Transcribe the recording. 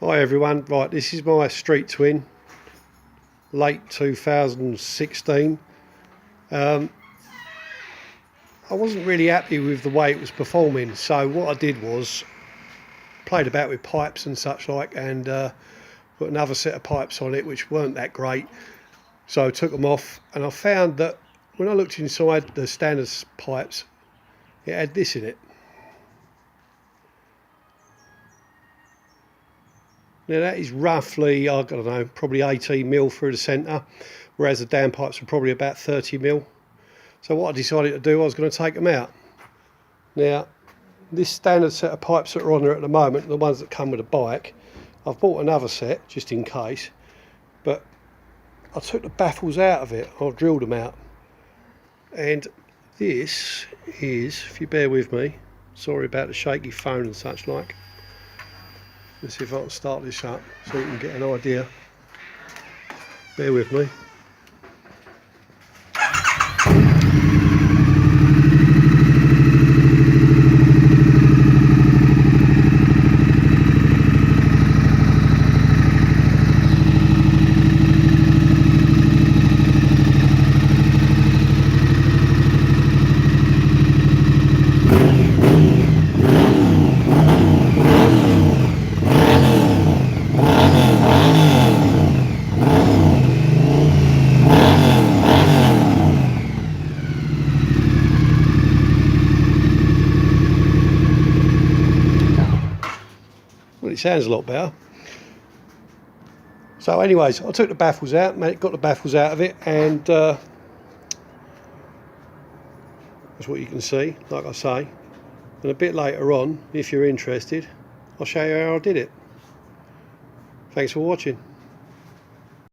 Hi everyone, right, this is my street twin, late 2016. I wasn't really happy with the way it was performing, so what I did was played about with pipes and such like, and put another set of pipes on it which weren't that great, so I took them off, and I found that when I looked inside the standard pipes, it had this in it. Now that is roughly, I don't know, probably 18mm through the centre, whereas the down pipes are probably about 30mm. So what I decided to do, I was going to take them out. Now, this standard set of pipes that are on there at the moment, the ones that come with a bike, I've bought another set just in case, but I took the baffles out of it, I've drilled them out. And this is, if you bear with me, sorry about the shaky phone and such like. Let's see if I can start this up so you can get an idea. Bear with me. Well, it sounds a lot better. So anyways, I took the baffles out, got the baffles out of it, and that's what you can see, like I say. And a bit later on, if you're interested, I'll show you how I did it. Thanks for watching.